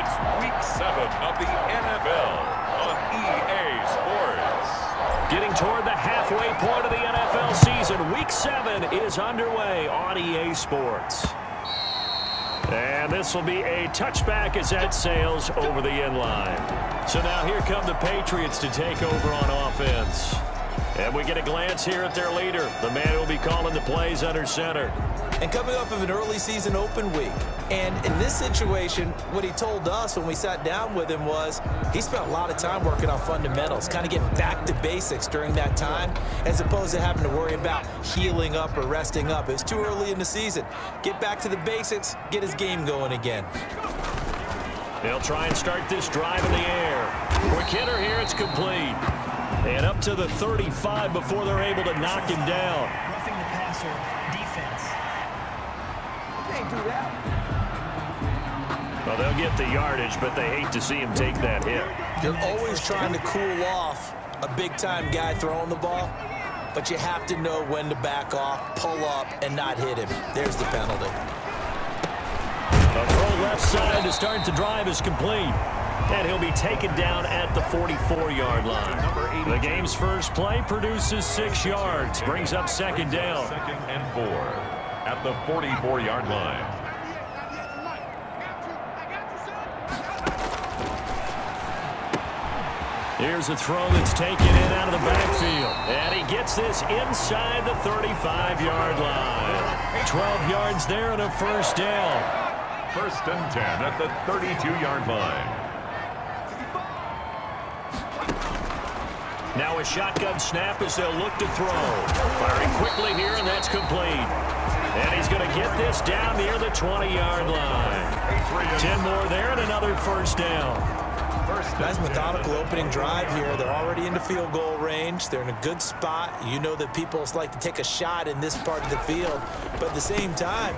It's Week 7 of the NFL on EA Sports. Getting toward the halfway point of the NFL season, Week 7 is underway on EA Sports. And this will be a touchback as that sails over the end line. So now here come the Patriots to take over on offense. And we get a glance here at their leader, the man who will be calling the plays under center. And coming off of an early season open week. And in this situation, what he told us when we sat down with him was he spent a lot of time working on fundamentals, kind of getting back to basics during that time, as opposed to having to worry about healing up or resting up. It's too early in the season. Get back to the basics, get his game going again. They'll try and start this drive in the air. Quick hitter here, it's complete. And up to the 35 before they're able to knock him down. Roughing the passer defense. Can't do that. Well, they'll get the yardage, but they hate to see him take that hit. You're always trying to cool off a big-time guy throwing the ball, but you have to know when to back off, pull up, and not hit him. There's the penalty. The throw left side to start the drive is complete. And he'll be taken down at the 44-yard line. The game's first play produces 6 yards, brings up second down. 2nd and 4 at the 44-yard line. Here's a throw that's taken in out of the backfield. And he gets this inside the 35-yard line. 12 yards there and a first down. 1st and 10 at the 32-yard line. Now a shotgun snap as they'll look to throw. Firing quickly here, and that's complete. And he's going to get this down near the 20-yard line. 10 more there and another first down. Nice methodical opening drive here. They're already into field goal range. They're in a good spot. You know that people like to take a shot in this part of the field. But at the same time,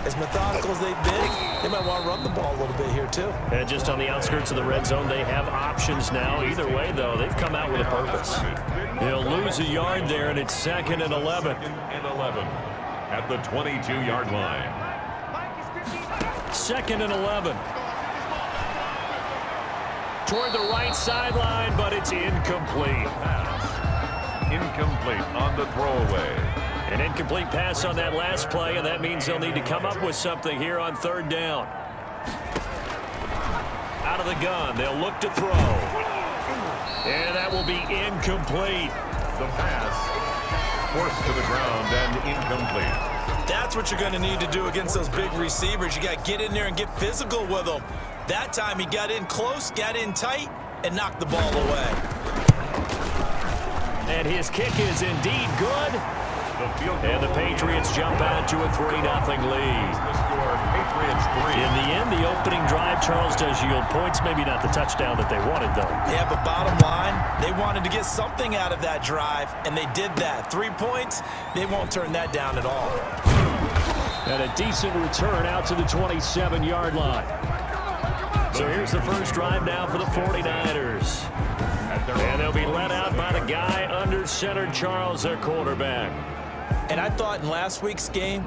as methodical as they've been, they might want to run the ball a little bit here too. And just on the outskirts of the red zone, they have options now. Either way, though, they've come out with a purpose. They'll lose a yard there, and it's 2nd and 11. 2nd and 11 at the 22-yard line. 2nd and 11. Toward the right sideline, but it's incomplete. Incomplete on the throwaway. An incomplete pass on that last play, and that means they'll need to come up with something here on 3rd down. Out of the gun, they'll look to throw. And that will be incomplete. The pass forced to the ground and incomplete. That's what you're going to need to do against those big receivers. You got to get in there and get physical with them. That time he got in close, got in tight, and knocked the ball away. And his kick is indeed good. And the Patriots jump out to a 3-0 lead. In the end, the opening drive, Charles, does yield points. Maybe not the touchdown that they wanted, though. Yeah, but bottom line, they wanted to get something out of that drive, and they did that. 3 points, they won't turn that down at all. And a decent return out to the 27-yard line. So here's the first drive now for the 49ers. And they'll be led out by the guy under center, Charles, their quarterback. And I thought in last week's game,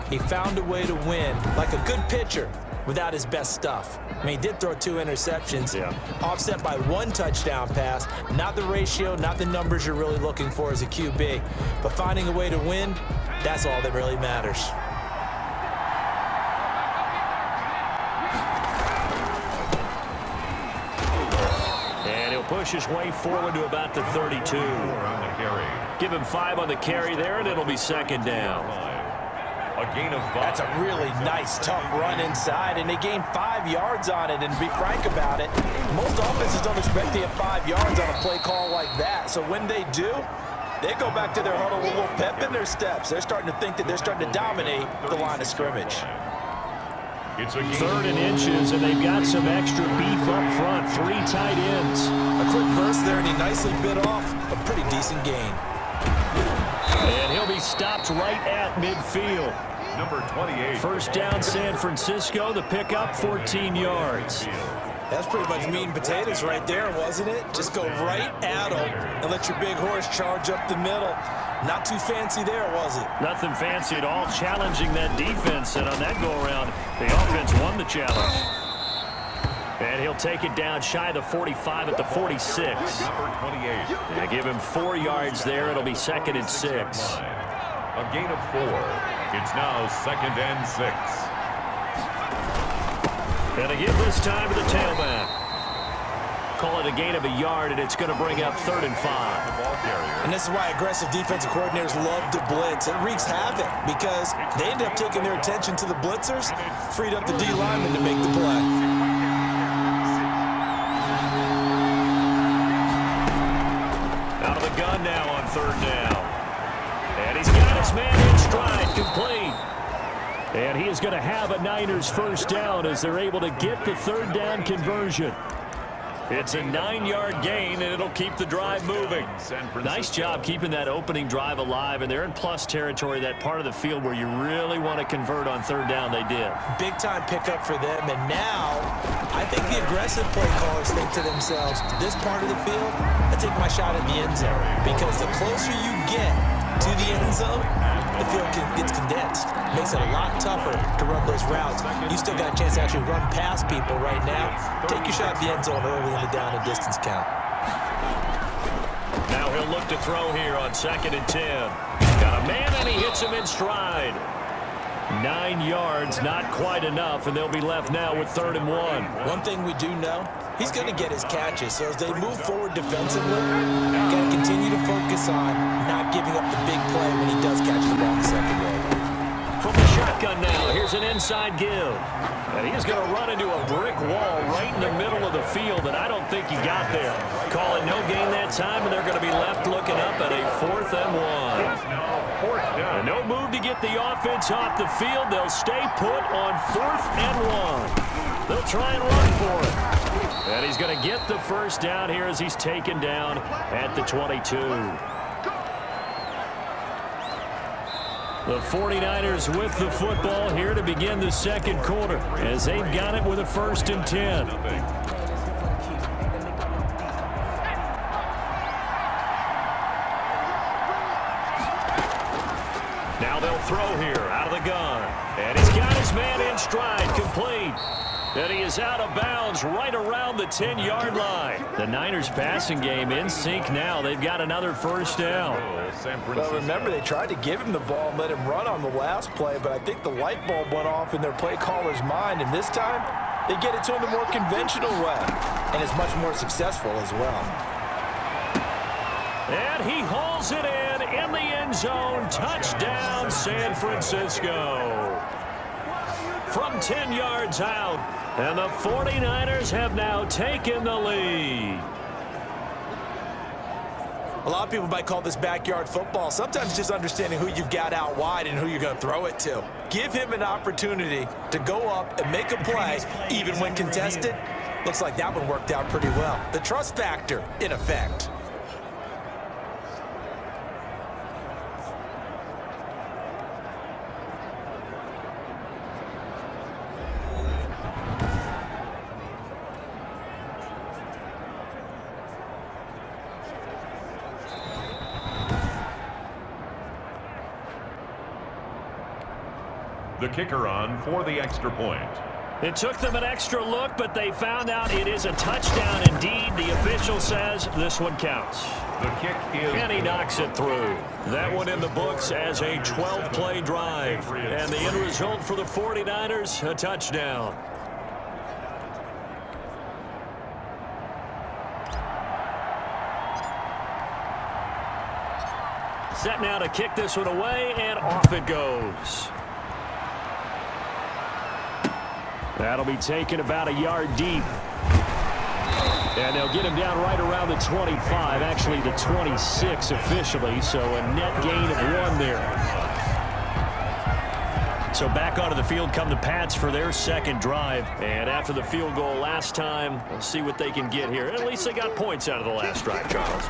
he found a way to win, like a good pitcher, without his best stuff. I mean, he did throw 2 interceptions, offset by 1 touchdown pass. Not the ratio, not the numbers you're really looking for as a QB. But finding a way to win, that's all that really matters. Push his way forward to about the 32. Give him 5 on the carry there, and it'll be 2nd down. A gain of 5. That's a really nice, tough run inside, and they gained 5 yards on it. And to be frank about it, most offenses don't expect to get 5 yards on a play call like that. So when they do, they go back to their huddle with a little pep in their steps. They're starting to think that they're starting to dominate the line of scrimmage. It's a 3rd and inches, and they've got some extra beef up front. 3 tight ends. A quick burst there, and he nicely bit off a pretty decent gain. And he'll be stopped right at midfield. Number 28. First down, San Francisco. The pickup, 14 yards. That's pretty much meat and potatoes right there, wasn't it? Just go right at them and let your big horse charge up the middle. Not too fancy there, was it? Nothing fancy at all, challenging that defense. And on that go-around, the offense won the challenge. And he'll take it down shy of the 45 at the 46. Number 28. They give him 4 yards there. It'll be 2nd and 6. A gain of 4. It's now 2nd and 6. And they give this time to the tailback. Call it a gain of a yard, and it's going to bring up 3rd and 5. And this is why aggressive defensive coordinators love to blitz. It wreaks havoc because they end up taking their attention to the blitzers, freed up the D lineman to make the play. Out of the gun now on 3rd down. And he's got his man in stride, complete. And he is going to have a Niners 1st down as they're able to get the 3rd down conversion. It's a 9-yard gain, and it'll keep the drive moving. Nice job keeping that opening drive alive, and they're in plus territory, that part of the field where you really want to convert on 3rd down. They did. Big-time pickup for them, and now I think the aggressive play callers think to themselves, this part of the field, I take my shot at the end zone, because the closer you get to the end zone, the field gets condensed. Makes it a lot tougher to run those routes. You still got a chance to actually run past people right now. Take your shot at the end zone early in the down and distance count. Now he'll look to throw here on 2nd and 10. Got a man, and he hits him in stride. 9 yards, not quite enough, and they'll be left now with 3rd and 1. One thing we do know, he's going to get his catches. So as they move forward defensively, got to continue to focus on not giving up the big play when he does catch the ball in the secondary. From the shotgun now, here's an inside give. And he's going to run into a brick wall right in the middle of the field, and I don't think he got there. Call it no gain that time, and they're going to be left looking up at a 4th and 1. And no move to get the offense off the field. They'll stay put on 4th and 1. They'll try and run for it. And he's going to get the 1st down here as he's taken down at the 22. The 49ers with the football here to begin the 2nd quarter as they've got it with a 1st and 10. Now they'll throw here out of the gun. And he's got his man in stride, complete. And he is out of bounds right around the 10-yard line. The Niners passing game in sync now. They've got another 1st down. Well, remember, they tried to give him the ball and let him run on the last play, but I think the light bulb went off in their play caller's mind, and this time they get it to him the more conventional way, and it's much more successful as well. And he hauls it in the end zone. Touchdown, San Francisco. From 10 yards out, and the 49ers have now taken the lead. A lot of people might call this backyard football. Sometimes just understanding who you've got out wide and who you're going to throw it to. Give him an opportunity to go up and make a play, even when contested. Looks like that one worked out pretty well. The trust factor, in effect. The kicker on for the extra point. It took them an extra look, but they found out it is a touchdown indeed. The official says this one counts. The kick is... And he knocks it through. That one in the books as a 12-play drive. And the end result for the 49ers, a touchdown. Set now to kick this one away, and off it goes. That'll be taken about a yard deep. And they'll get him down right around the 25, actually the 26 officially, so a net gain of 1 there. So back onto the field come the Pats for their 2nd drive. And after the field goal last time, we'll see what they can get here. At least they got points out of the last drive, Charles.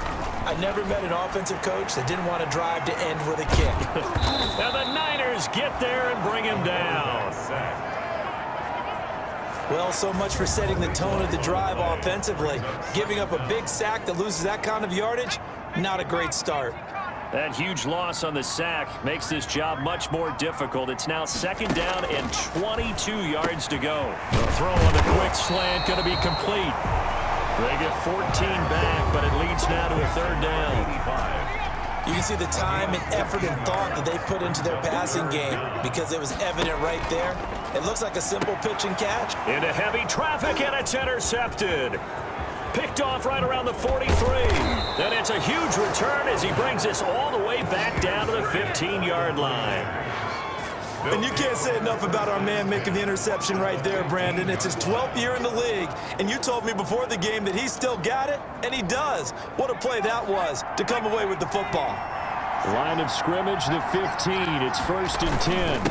I never met an offensive coach that didn't want to drive to end with a kick. Now the Niners get there and bring him down. Well, so much for setting the tone of the drive offensively. Giving up a big sack that loses that kind of yardage, not a great start. That huge loss on the sack makes this job much more difficult. It's now 2nd down and 22 yards to go. The throw on the quick slant going to be complete. They get 14 back, but it leads now to a 3rd down. You can see the time and effort and thought that they put into their passing game because it was evident right there. It looks like a simple pitch and catch. Into heavy traffic, and it's intercepted. Picked off right around the 43. Then it's a huge return as he brings this all the way back down to the 15-yard line. And you can't say enough about our man making the interception right there, Brandon. It's his 12th year in the league, and you told me before the game that he still got it, and he does. What a play that was to come away with the football. Line of scrimmage, the 15. It's 1st and 10.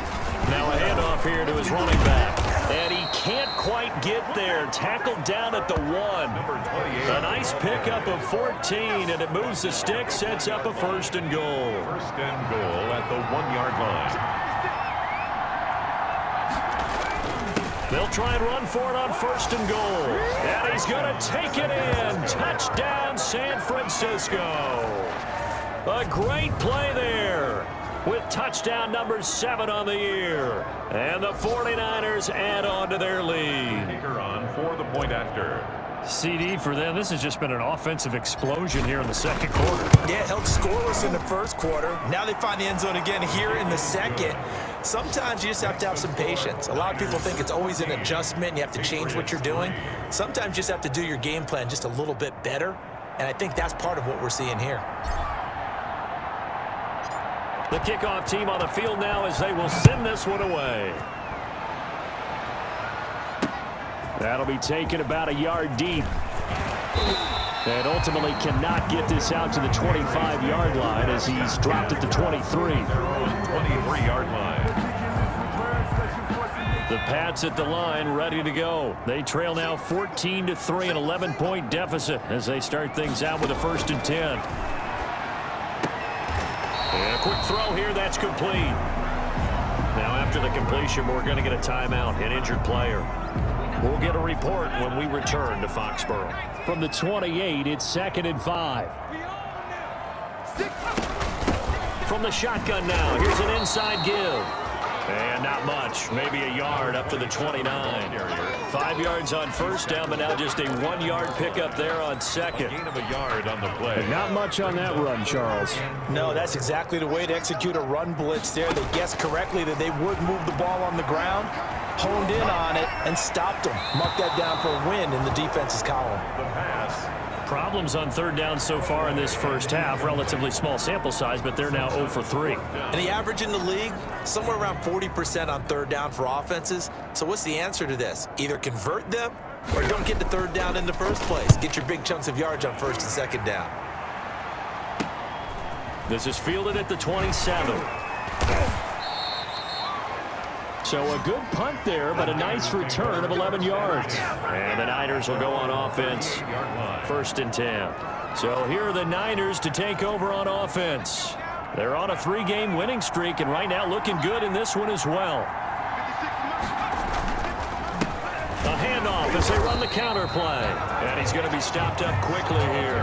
Now a handoff here to his running back. And he can't quite get there. Tackled down at the 1. A nice pickup of 14, and it moves the stick, sets up a 1st and goal. 1st and goal at the 1-yard line. They'll try and run for it on 1st and goal. And he's going to take it in. Touchdown, San Francisco. A great play there with touchdown number 7 on the year. And the 49ers add on to their lead. Kicker on for the point after. CD for them, this has just been an offensive explosion here in the 2nd quarter. Yeah, held scoreless in the 1st quarter. Now they find the end zone again here in the 2nd. Sometimes you just have to have some patience. A lot of people think it's always an adjustment. You have to change what you're doing. Sometimes you just have to do your game plan just a little bit better. And I think that's part of what we're seeing here. The kickoff team on the field now as they will send this one away. That'll be taken about a yard deep. And ultimately cannot get this out to the 25-yard line as he's dropped at the 23. 23-yard line. The Pats at the line ready to go. They trail now 14-3, an 11-point deficit as they start things out with a 1st and 10. And a quick throw here, that's complete. Now after the completion, we're going to get a timeout, an injured player. We'll get a report when we return to Foxborough. From the 28, it's 2nd and 5. From the shotgun now, here's an inside give. And not much, maybe a yard up to the 29. 5 yards on 1st down, but now just a 1-yard pickup there on 2nd. Gain of a yard on the play. Not much on that run, Charles. No, that's exactly the way to execute a run blitz there. They guessed correctly that they would move the ball on the ground, honed in on it, and stopped them. Marked that down for a win in the defense's column. The pass. Problems on 3rd down so far in this 1st half. Relatively small sample size, but they're now 0 for 3. And the average in the league, somewhere around 40% on 3rd down for offenses. So what's the answer to this? Either convert them or don't get the 3rd down in the first place. Get your big chunks of yards on 1st and 2nd down. This is fielded at the 27. So a good punt there, but a nice return of 11 yards. And the Niners will go on offense, 1st and 10. So here are the Niners to take over on offense. They're on a 3-game winning streak, and right now looking good in this one as well. A handoff as they run the counter play. And he's going to be stopped up quickly here.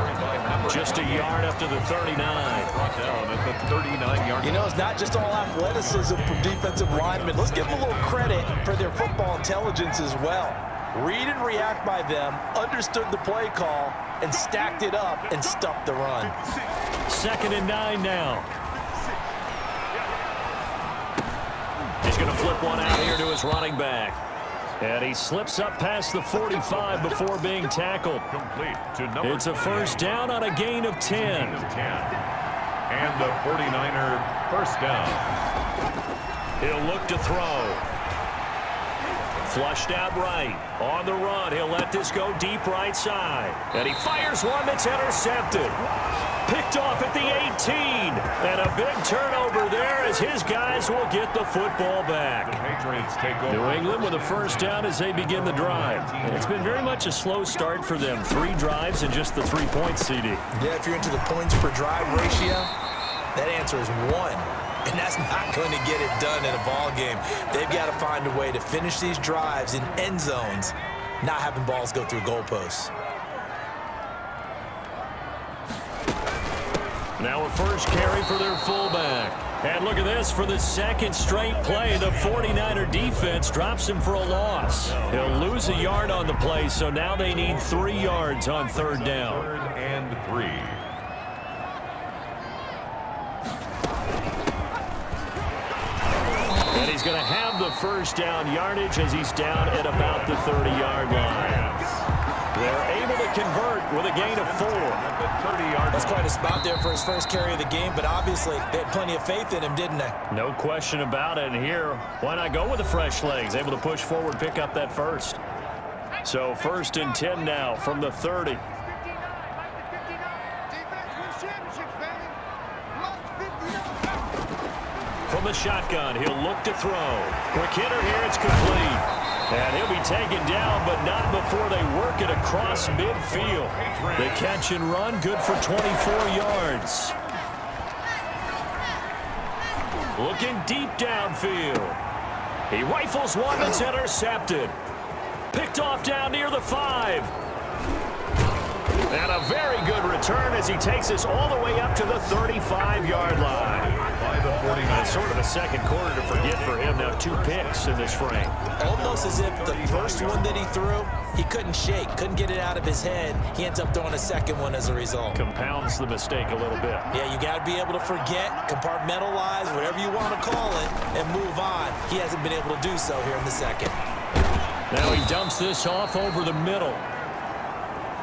Just a yard up to the 39. Brought down at the 39-yard. You know, it's not just all athleticism from defensive linemen. Let's give them a little credit for their football intelligence as well. Read and react by them, understood the play call, and stacked it up and stuffed the run. 2nd and 9 now. He's going to flip one out here to his running back. And he slips up past the 45 before being tackled. Complete to number It's a 1st down on a gain of 10. And the 49er 1st down. He'll look to throw. Flushed out right. On the run, he'll let this go deep right side. And he fires one that's intercepted. Picked off at the 18. And a big turnover there as his guys will get the football back. The Patriots take over. New England with a 1st down as they begin the drive. And it's been very much a slow start for them. 3 drives and just the 3 points, CD. Yeah, if you're into the points per drive ratio, that answer is 1. And that's not going to get it done in a ball game. They've got to find a way to finish these drives in end zones, not having balls go through goalposts. Now a first carry for their fullback. And look at this, for the second straight play, the 49er defense drops him for a loss. He'll lose a yard on the play, so now they need 3 yards on third down. 3rd and 3. And he's going to have the first down yardage as he's down at about the 30-yard line. They're able to convert with a gain of 4. That's quite a spot there for his first carry of the game, but obviously they had plenty of faith in him, didn't they? No question about it. And here, why not go with the fresh legs? Able to push forward, pick up that first. So 1st and 10 now from the 30. From the shotgun, he'll look to throw. Quick hitter here, it's complete. And he'll be taken down, but not before they work it across midfield. The catch and run, good for 24 yards. Looking deep downfield. He rifles one that's intercepted. Picked off down near the 5. And a very good return as he takes us all the way up to the 35-yard line. By the 49ers. Sort of a second quarter to forget for him. Now 2 picks in this frame. Almost as if the first one that he threw, he couldn't shake, couldn't get it out of his head. He ends up throwing a second one as a result. Compounds the mistake a little bit. Yeah, you got to be able to forget, compartmentalize, whatever you want to call it, and move on. He hasn't been able to do so here in the second. Now he dumps this off over the middle.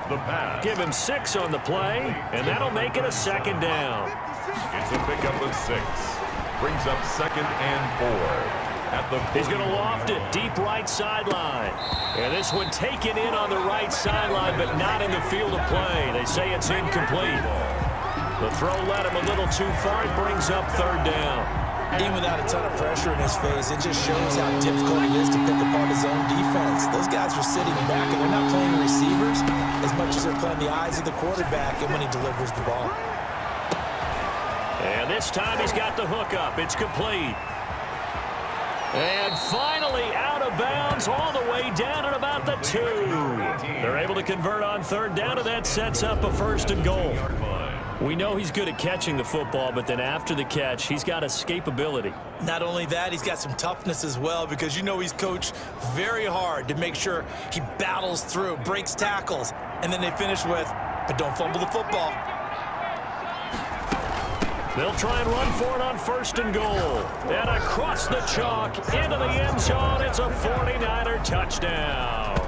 The pass. Give him 6 on the play, and that'll make it a second down. It's a pickup of 6. Brings up 2nd and 4. At the He's going to loft it deep right sideline. And this one taken in on the right sideline, but not in the field of play. They say it's incomplete. The throw led him a little too far. It brings up 3rd down. Even without a ton of pressure in his face, it just shows how difficult it is to pick apart his own defense. Those guys are sitting back, and they're not playing receivers as much as they're playing the eyes of the quarterback and when he delivers the ball. And this time he's got the hook up. It's complete. And finally out of bounds all the way down at about the 2. They're able to convert on 3rd down, and that sets up a 1st and goal. We know he's good at catching the football, but then after the catch, he's got escapability. Not only that, he's got some toughness as well, because you know he's coached very hard to make sure he battles through, breaks tackles, and then they finish with, but don't fumble the football. They'll try and run for it on 1st and goal. And across the chalk, into the end zone, it's a 49er touchdown.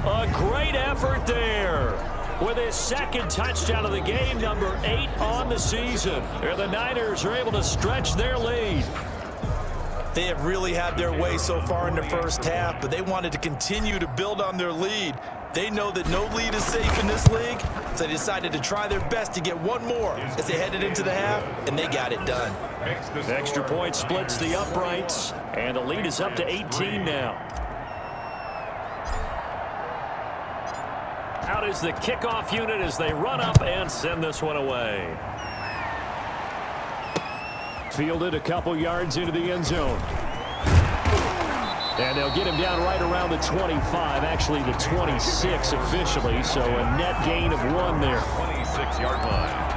A great effort there. With his 2nd touchdown of the game, number 8 on the season. Here the Niners are able to stretch their lead. They have really had their way so far in the first half, but they wanted to continue to build on their lead. They know that no lead is safe in this league, so they decided to try their best to get one more as they headed into the half, and they got it done. Extra point splits the uprights, and the lead is up to 18 now. Out is the kickoff unit as they run up and send this one away. Fielded a couple yards into the end zone. And they'll get him down right around the 25, actually the 26 officially, so a net gain of 1 there. 26-yard line.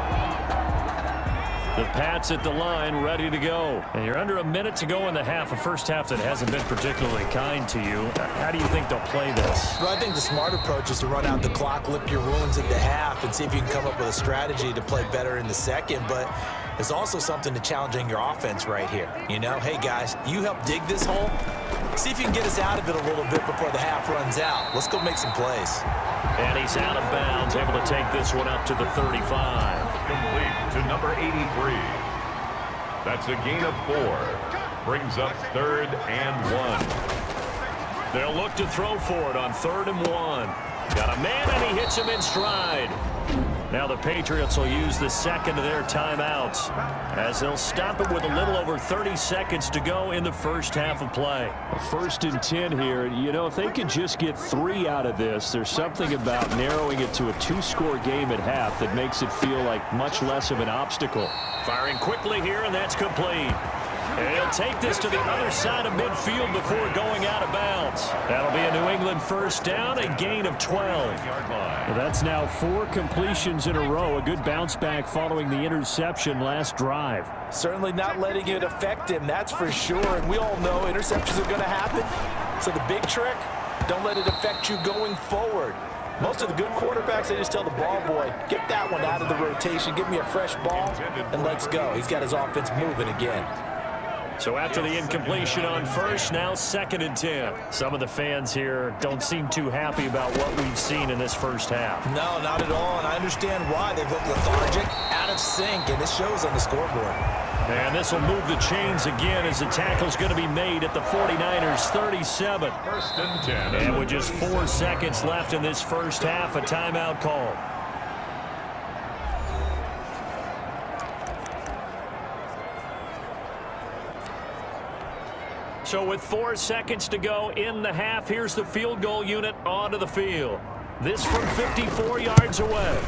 The Pats at the line, ready to go. And you're under a minute to go in the half, a first half that hasn't been particularly kind to you. How do you think they'll play this? Well, I think the smart approach is to run out the clock, lick your wounds at the half, and see if you can come up with a strategy to play better in the second. But there's also something to challenging your offense right here. You know, hey, guys, you help dig this hole. See if you can get us out of it a little bit before the half runs out. Let's go make some plays. And he's out of bounds, able to take this one up to the 35. Complete to number 83. That's a gain of 4. Brings up 3rd and 1. They'll look to throw for it on 3rd and 1. Got a man, and he hits him in stride. Now the Patriots will use the 2nd of their timeouts as they'll stop it with a little over 30 seconds to go in the first half of play. 1st and 10 here. You know, if they could just get 3 out of this, there's something about narrowing it to a 2-score game at half that makes it feel like much less of an obstacle. Firing quickly here, and that's complete. And he'll take this to the other side of midfield before going out of bounds. That'll be a New England first down, a gain of 12. Well, that's now 4 completions in a row. A good bounce back following the interception last drive. Certainly not letting it affect him, that's for sure. And we all know interceptions are going to happen. So the big trick, don't let it affect you going forward. Most of the good quarterbacks, they just tell the ball boy, get that one out of the rotation, give me a fresh ball, and let's go. He's got his offense moving again. So after the incompletion on first, now 2nd and 10. Some of the fans here don't seem too happy about what we've seen in this first half. No, not at all, and I understand why. They've looked lethargic, out of sync, and it shows on the scoreboard. And this will move the chains again as the tackle's going to be made at the 49ers' 37. 1st and 10. And with just 4 seconds left in this first half, a timeout call. So with 4 seconds to go in the half, here's the field goal unit onto the field. This from 54 yards away.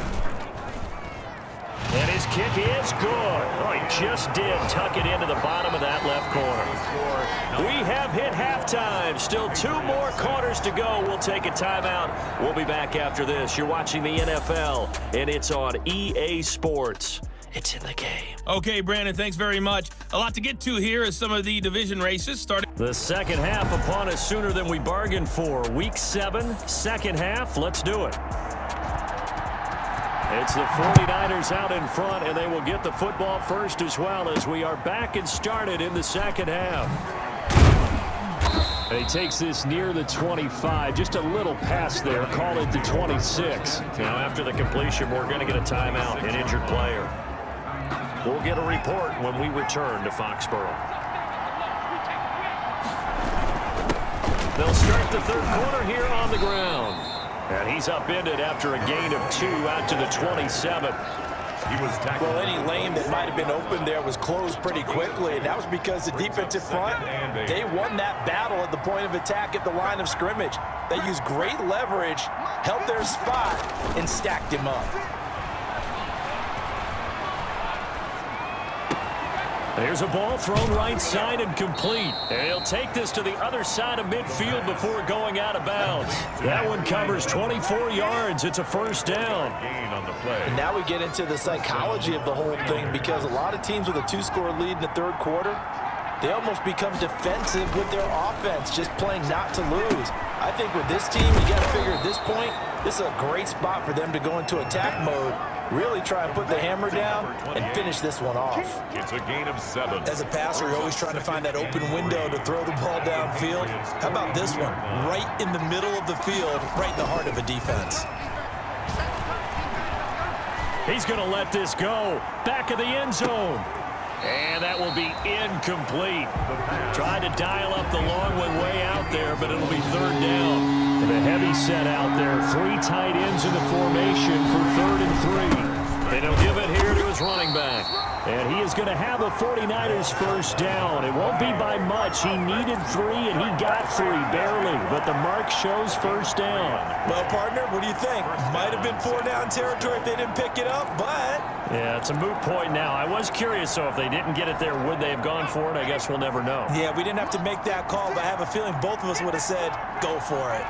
And his kick is good. Oh, he just did tuck it into the bottom of that left corner. We have hit halftime. Still 2 more quarters to go. We'll take a timeout. We'll be back after this. You're watching the NFL, and it's on EA Sports. It's in the game. Okay, Brandon, thanks very much. A lot to get to here as some of the division races started. The second half upon us sooner than we bargained for. Week 7, second half. Let's do it. It's the 49ers out in front, and they will get the football first as well as we are back and started in the second half. And he takes this near the 25, just a little past there, call it the 26. Now after the completion, we're going to get a timeout, an injured player. We'll get a report when we return to Foxborough. They'll start the third quarter here on the ground. And he's upended after a gain of 2 out to the 27. He was tackled. Well, any lane that might have been open there was closed pretty quickly, and that was because the defensive front, they won that battle at the point of attack at the line of scrimmage. They used great leverage, held their spot, and stacked him up. There's a ball thrown right side and complete. And he'll take this to the other side of midfield before going out of bounds. That one covers 24 yards. It's a first down. Gain on the play. And now we get into the psychology of the whole thing, because a lot of teams with a 2-score lead in the third quarter, they almost become defensive with their offense, just playing not to lose. I think with this team, you got to figure at this point, this is a great spot for them to go into attack mode, really try and put the hammer down and finish this one off. It's a gain of 7. As a passer, you're always trying to find that open window to throw the ball downfield. How about this one? Right in the middle of the field, right in the heart of a defense. He's going to let this go. Back of the end zone. And that will be incomplete. Tried to dial up the long one way out there, but it'll be third down. The heavy set out there. 3 tight ends in the formation for 3rd and 3. And he'll give it here to his running back. And he is going to have a 49ers first down. It won't be by much. He needed 3, and he got 3, barely. But the mark shows first down. Well, partner, what do you think? Might have been 4-down territory if they didn't pick it up, but... Yeah, it's a moot point now. I was curious, so if they didn't get it there, would they have gone for it? I guess we'll never know. Yeah, we didn't have to make that call, but I have a feeling both of us would have said, go for it.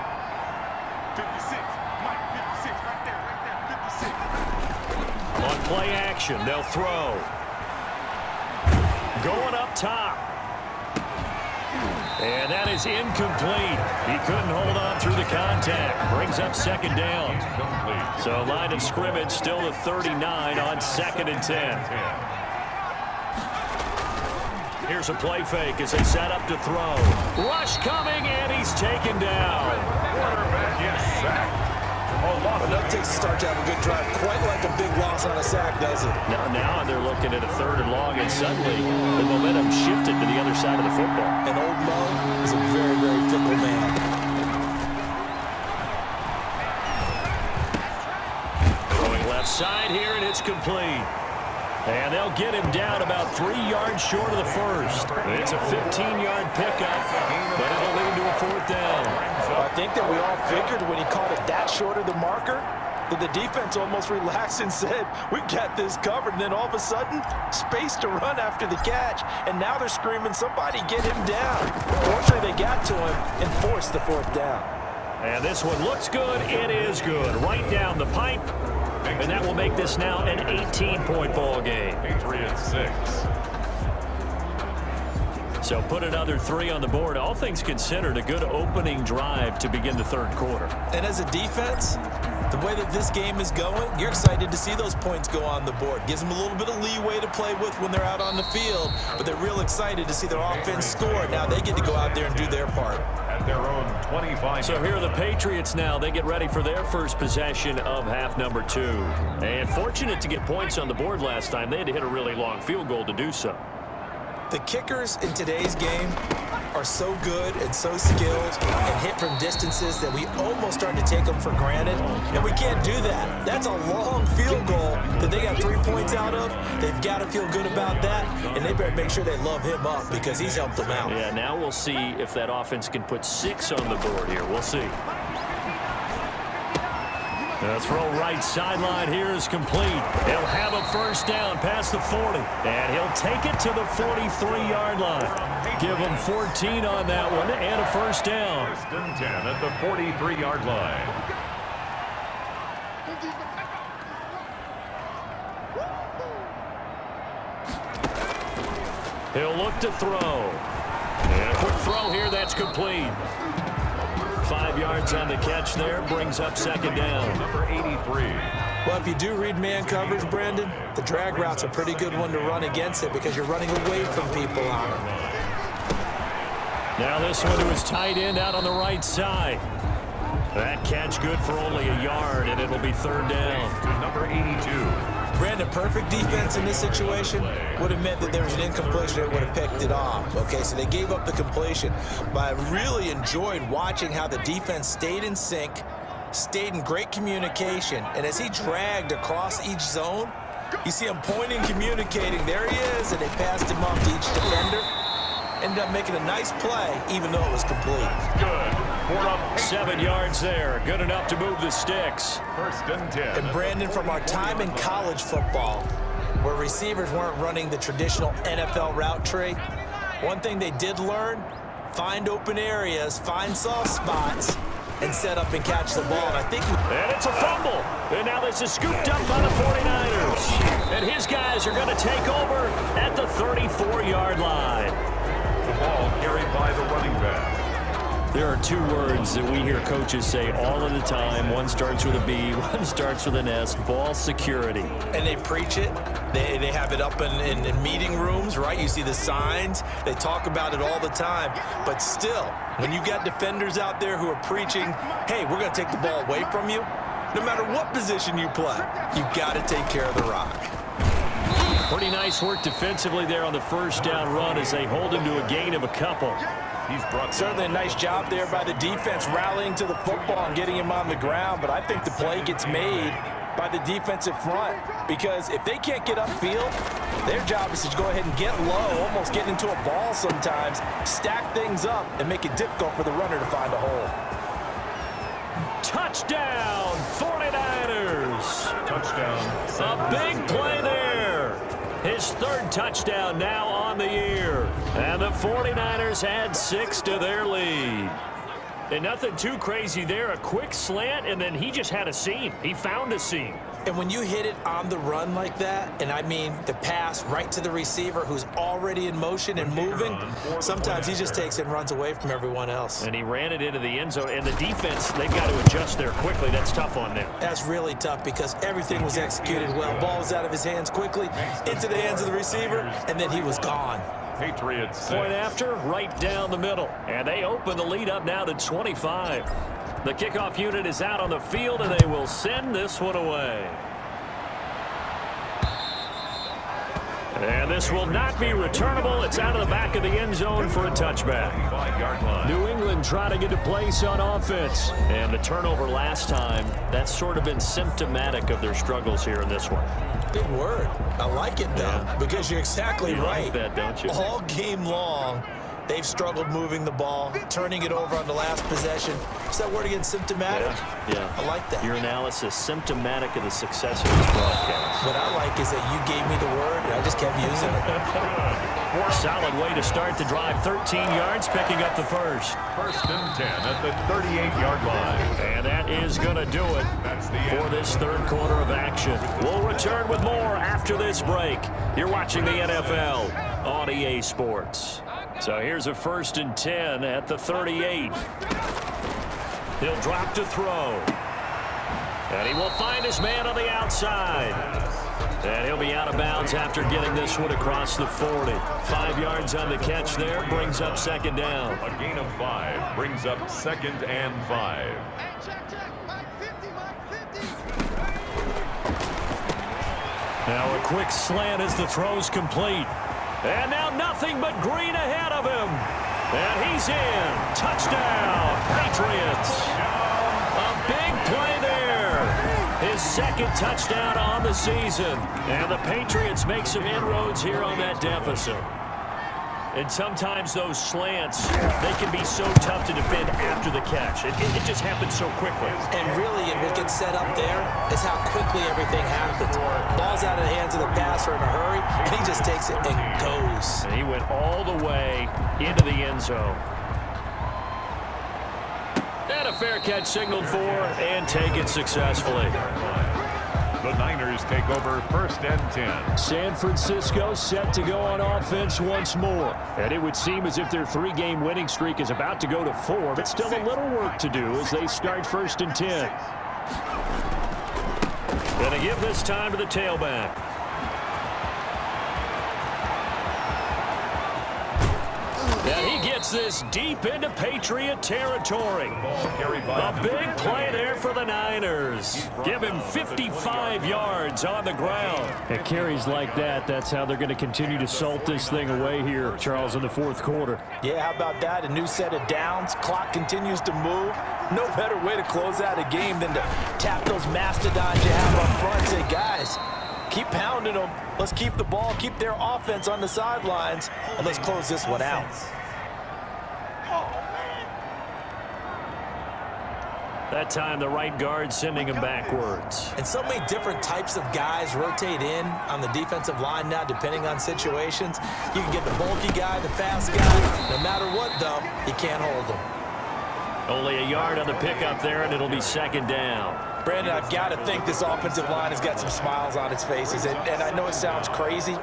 56, Mike, 56, right there, 56. On play action, they'll throw. Going up top. And that is incomplete. He couldn't hold on through the contact. Brings up second down. So line of scrimmage still the 39 on 2nd and 10. Here's a play fake as they set up to throw. Rush coming, and he's taken down. Quarterback is sacked. Enough takes to start to have a good drive. Quite like a big loss on a sack, does it? Now they're looking at a 3rd and long, and suddenly the momentum shifted to the other side of the football. And old Mo is a very, very fickle man. Going left side here, and it's complete. And they'll get him down about 3 yards short of the first. It's a 15-yard pickup, but it'll lead to a 4th down. I think that we all figured when he caught it that short of the marker, that the defense almost relaxed and said, we got this covered. And then all of a sudden, space to run after the catch. And now they're screaming, somebody get him down. Fortunately, they got to him and forced the fourth down. And this one looks good. It is good. Right down the pipe. And that will make this now an 18-point ball game. Patriots 6. So put another 3 on the board. All things considered, a good opening drive to begin the third quarter. And as a defense, the way that this game is going, you're excited to see those points go on the board. Gives them a little bit of leeway to play with when they're out on the field, but they're real excited to see their offense score. Now they get to go out there and do their part. At their own 25. So here are the Patriots now. They get ready for their first possession of half number 2. And fortunate to get points on the board last time. They had to hit a really long field goal to do so. The kickers in today's game are so good and so skilled and hit from distances that we almost start to take them for granted, and we can't do that. That's a long field goal that they got 3 points out of. They've got to feel good about that, and they better make sure they love him up because he's helped them out. Yeah, now we'll see if that offense can put 6 on the board here. We'll see. The throw right sideline here is complete. He'll have a first down past the 40. And he'll take it to the 43-yard line. Give him 14 on that one and a first down. First and 10 at the 43-yard line. He'll look to throw. And a quick throw here, that's complete. 5 yards on the catch there, brings up second down. Number 83. Well, if you do read man coverage, Brandon, the drag route's a pretty good one to run against it because you're running away from people on it. Now this one to his tight end out on the right side. That catch good for only a yard, and it'll be third down. To number 82. Brandon, perfect defense in this situation would have meant that there was an incompletion that would have picked it off. Okay, so they gave up the completion. But I really enjoyed watching how the defense stayed in sync, stayed in great communication, and as he dragged across each zone, you see him pointing, communicating. There he is, and they passed him off to each defender. Ended up making a nice play, even though it was complete. Good. 7 yards there. Good enough to move the sticks. First and 10. And Brandon, from our time in college football, where receivers weren't running the traditional NFL route tree, one thing they did learn, find open areas, find soft spots, and set up and catch the ball. And I think and it's a fumble. And now this is scooped up by the 49ers. And his guys are going to take over at the 34-yard line. The ball carried by the running back. There are 2 words that we hear coaches say all of the time. One starts with a B, one starts with an S, ball security. And they preach it. They have it up in meeting rooms, right? You see the signs. They talk about it all the time. But still, when you got defenders out there who are preaching, hey, we're going to take the ball away from you, no matter what position you play, you've got to take care of the rock. Pretty nice work defensively there on the first down run as they hold him to a gain of a couple. He's brought Certainly a nice job there by the defense rallying to the football and getting him on the ground, but I think the play gets made by the defensive front because if they can't get upfield, their job is to go ahead and get low, almost get into a ball sometimes, stack things up, and make it difficult for the runner to find a hole. Touchdown, 49ers! touchdown. A big play there. His 3rd touchdown now on the year. And the 49ers add 6 to their lead. And nothing too crazy there. A quick slant, and then he just had a seam. He found a seam. And when you hit it on the run like that, and I mean the pass right to the receiver who's already in motion and moving, sometimes he just takes it and runs away from everyone else. And he ran it into the end zone. And the defense, they've got to adjust there quickly. That's tough on them. That's really tough because everything was executed well. Ball was out of his hands quickly, into the hands of the receiver, and then he was gone. Patriots 6. Point after, right down the middle. And they open the lead up now to 25. The kickoff unit is out on the field, and they will send this one away. And this will not be returnable. It's out of the back of the end zone for a touchback. 5-yard line. New England trying to get a place on offense. And the turnover last time, that's sort of been symptomatic of their struggles here in this one. Good word. I like it, though, because you're exactly You right. like that, don't you? All game long, They've struggled moving the ball, turning it over on the last possession. Is that word again, symptomatic? Yeah. I like that. Your analysis, symptomatic of the success of this broadcast. What I like is that you gave me the word, and I just kept using it. Solid way to start the drive. 13 yards, picking up the first. First and 10 at the 38-yard line. And that is going to do it for this third quarter of action. We'll return with more after this break. You're watching the NFL on EA Sports. So here's a first and 10 at the 38. He'll drop to throw. And he will find his man on the outside. And he'll be out of bounds after getting this one across the 40. 5 yards on the catch there, brings up second down. A gain of 5 brings up second and 5. Now a quick slant as the throw's complete. And now nothing but green ahead of him. And he's in. Touchdown, Patriots. A big play there. His second touchdown on the season. And the Patriots make some inroads here on that deficit. And sometimes those slants, they can be so tough to defend after the catch. It just happens so quickly. And really, what gets set up there is how quickly everything happens. Ball's out of the hands of the passer in a hurry, and he just takes it and goes. And he went all the way into the end zone. And a fair catch signaled for and taken successfully. The Niners take over first and 10. San Francisco set to go on offense once more. And it would seem as if their 3-game winning streak is about to go to 4, but still a little work to do as they start first and 10. Going to give this time to the tailback. And he gets this deep into Patriot territory. A big play there for the Niners. Give him 55 yards on the ground. At carries like that, that's how they're going to continue to salt this thing away here, Charles, in the fourth quarter. Yeah, how about that? A new set of downs. Clock continues to move. No better way to close out a game than to tap those mastodons you have up front and say, guys, keep pounding them. Let's keep the ball, keep their offense on the sidelines, and let's close this one out. That time, the right guard sending him backwards. And so many different types of guys rotate in on the defensive line now, depending on situations. You can get the bulky guy, the fast guy. No matter what, though, you can't hold them. Only a yard on the pickup there, and it'll be second down. Brandon, I've got to think this offensive line has got some smiles on its faces. And I know it sounds crazy,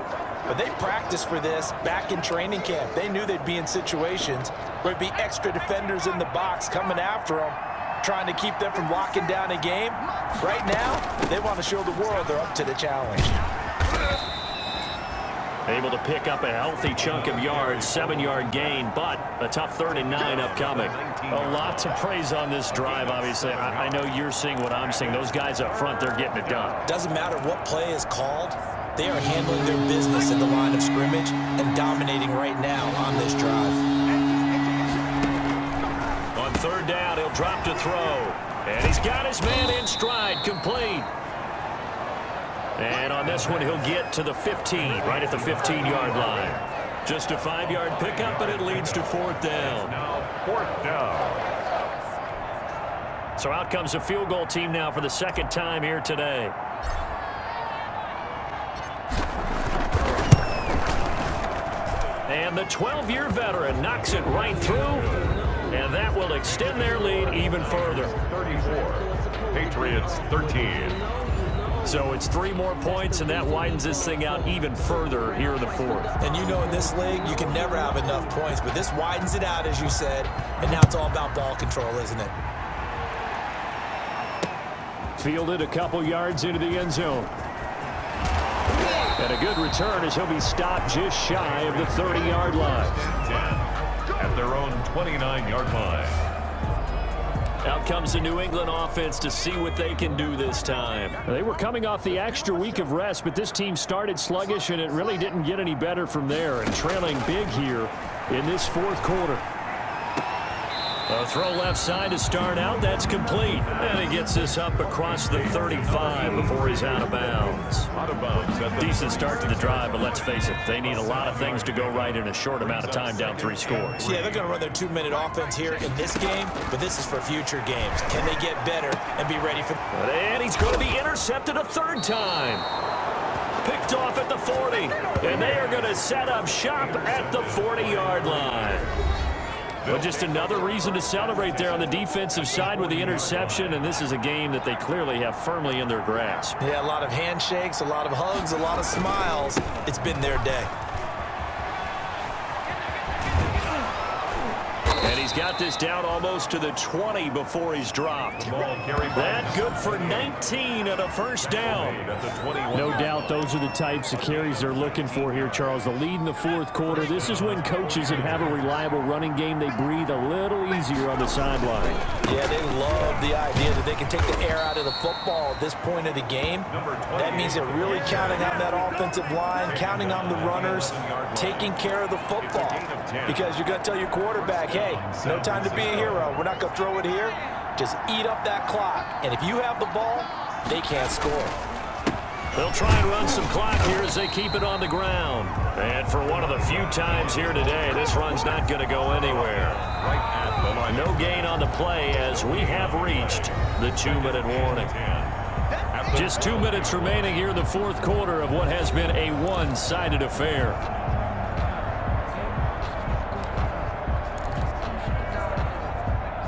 but they practiced for this back in training camp. They knew they'd be in situations where there'd be extra defenders in the box coming after them, trying to keep them from locking down a game. Right now, they want to show the world they're up to the challenge. Able to pick up a healthy chunk of yards, 7-yard gain, but a tough 3rd and 9 upcoming. A lot to praise on this drive, obviously. I know you're seeing what I'm seeing. Those guys up front, they're getting it done. Doesn't matter what play is called. They are handling their business in the line of scrimmage and dominating right now on this drive. On 3rd down, he'll drop to throw. And he's got his man in stride, complete. And on this one, he'll get to the 15, right at the 15-yard line. Just a 5-yard pickup, and it leads to 4th down. Now 4th down. So out comes the field goal team now for the second time here today. And the 12-year veteran knocks it right through. And that will extend their lead even further. 34. Patriots 13. So it's 3 more points, and that widens this thing out even further here in the 4th. And you know in this league, you can never have enough points, but this widens it out, as you said, and now it's all about ball control, isn't it? Fielded a couple yards into the end zone. And a good return as he'll be stopped just shy of the 30-yard line. 10 at their own 29-yard line. Out comes the New England offense to see what they can do this time. They were coming off the extra week of rest, but this team started sluggish, and it really didn't get any better from there. And trailing big here in this 4th quarter. A throw left side to start out. That's complete. And he gets this up across the 35 before he's out of bounds. Decent start to the drive, but let's face it, they need a lot of things to go right in a short amount of time down 3 scores. Yeah, they're going to run their 2-minute offense here in this game, but this is for future games. Can they get better and be ready for... And he's going to be intercepted a 3rd time. Picked off at the 40, and they are going to set up shop at the 40-yard line. But just another reason to celebrate there on the defensive side with the interception, and this is a game that they clearly have firmly in their grasp. Yeah, a lot of handshakes, a lot of hugs, a lot of smiles. It's been their day. And he's got this down almost to the 20 before he's dropped. That good for 19 and a 1st down. No doubt those are the types of carries they're looking for here, Charles. The lead in the 4th quarter. This is when coaches that have a reliable running game, they breathe a little easier on the sideline. Yeah, they love the idea that they can take the air out of the football at this point of the game. That means they're really counting on that offensive line, counting on the runners, taking care of the football. Because you're going to tell your quarterback, hey, no time to be a hero. We're not going to throw it here. Just eat up that clock. And if you have the ball, they can't score. They'll try and run some clock here as they keep it on the ground. And for one of the few times here today, this run's not going to go anywhere. No gain on the play as we have reached the 2-minute warning. Just 2 minutes remaining here in the 4th quarter of what has been a one-sided affair.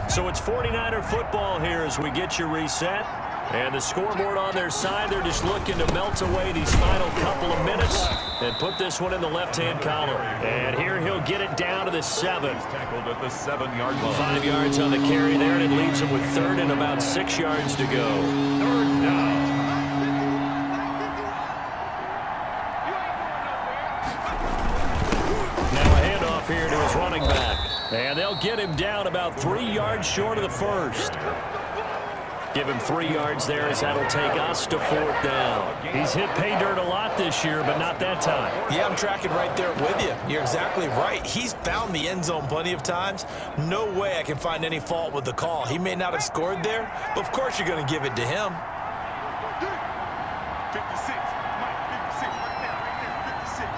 So it's 49er football here as we get you reset. And the scoreboard on their side, they're just looking to melt away these final couple of minutes and put this one in the left-hand column. And here he'll get it down to the 7. Tackled at the 7-yard line. 5 yards on the carry there, and it leaves him with 3rd and about 6 yards to go. 3rd down. Now a handoff here to his running back. And they'll get him down about 3 yards short of the 1st. Give him 3 yards there as that'll take us to 4th down. He's hit pay dirt a lot this year, but not that time. Yeah, I'm tracking right there with you. You're exactly right. He's found the end zone plenty of times. No way I can find any fault with the call. He may not have scored there, but of course you're going to give it to him. 56. Mike, 56. Right there, 56.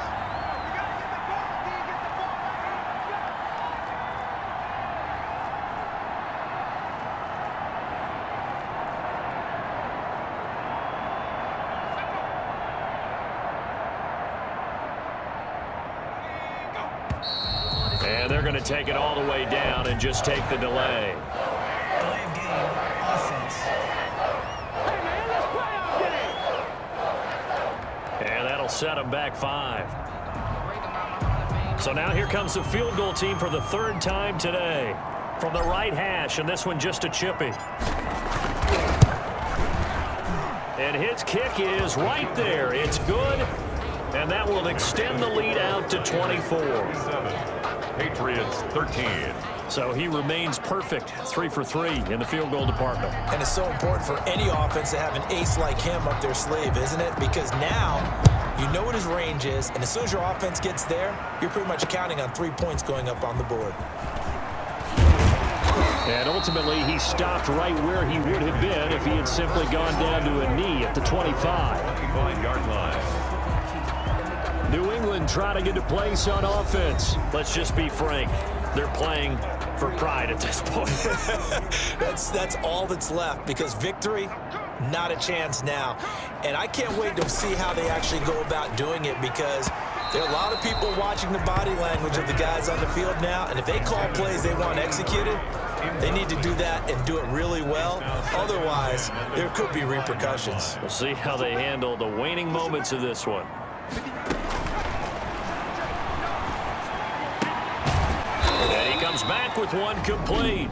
And they're going to take it all the way down and just take the delay. Delay of game, offense. And that'll set them back 5. So now here comes the field goal team for the 3rd time today. From the right hash, and this one just a chippy. And his kick is right there. It's good, and that will extend the lead out to 24. 7. Patriots 13. So he remains perfect, 3 for 3 in the field goal department. And it's so important for any offense to have an ace like him up their sleeve, isn't it? Because now you know what his range is, and as soon as your offense gets there, you're pretty much counting on 3 points going up on the board. And ultimately, he stopped right where he would have been if he had simply gone down to a knee at the 25. 25-yard line. New England trying to get a place on offense. Let's just be frank. They're playing for pride at this point. That's all that's left, because victory, not a chance now. And I can't wait to see how they actually go about doing it, because there are a lot of people watching the body language of the guys on the field now, and if they call plays they want executed, they need to do that and do it really well. Otherwise, there could be repercussions. We'll see how they handle the waning moments of this one. And he comes back with one complete.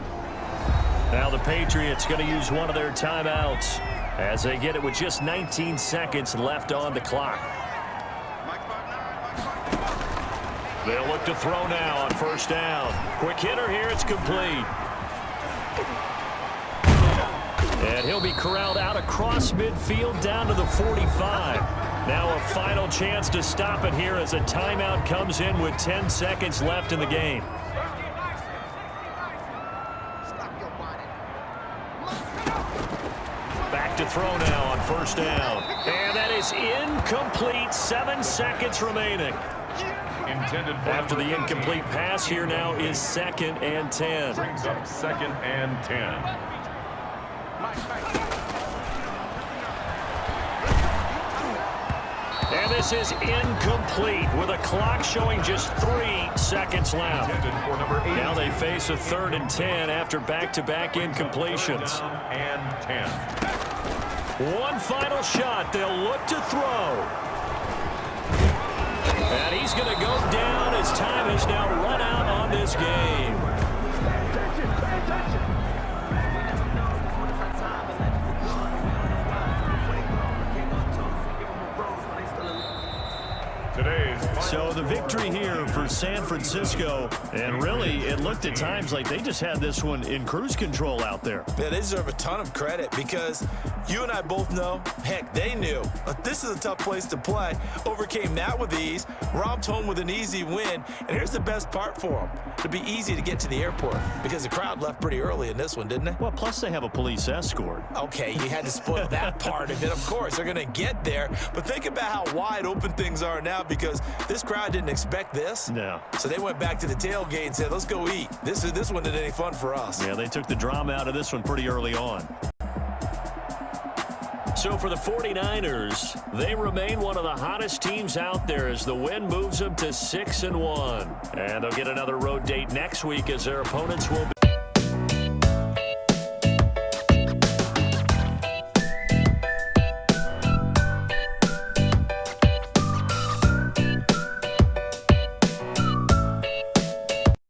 Now the Patriots going to use one of their timeouts as they get it with just 19 seconds left on the clock. They'll look to throw now on 1st down. Quick hitter here, it's complete. And he'll be corralled out across midfield down to the 45. Now a final chance to stop it here as a timeout comes in with 10 seconds left in the game. to throw now on first down. And that is incomplete. 7 seconds remaining. Intended for After the number incomplete 18. pass, here now is 2nd and 10. Brings up 2nd and 10. And this is incomplete with a clock showing just 3 seconds left. Intended for number 18. Now they face a 3rd and 10 after back-to-back incompletions. And 10. One final shot. They'll look to throw. And he's going to go down as time has now run out on this game. So the victory here for San Francisco, and really it looked at times like they just had this one in cruise control out there. Yeah, they deserve a ton of credit because you and I both know, heck, they knew. This is a tough place to play. Overcame that with ease, romped home with an easy win, and here's the best part for them. It'd be easy to get to the airport because the crowd left pretty early in this one, didn't they? Well, plus they have a police escort. Okay, you had to spoil that part of it. Of course, they're going to get there, but think about how wide open things are now because this crowd didn't expect this. No. So they went back to the tailgate and said, let's go eat. This one isn't any fun for us. Yeah, they took the drama out of this one pretty early on. So for the 49ers, they remain one of the hottest teams out there as the win moves them to 6-1. And they'll get another road date next week as their opponents will be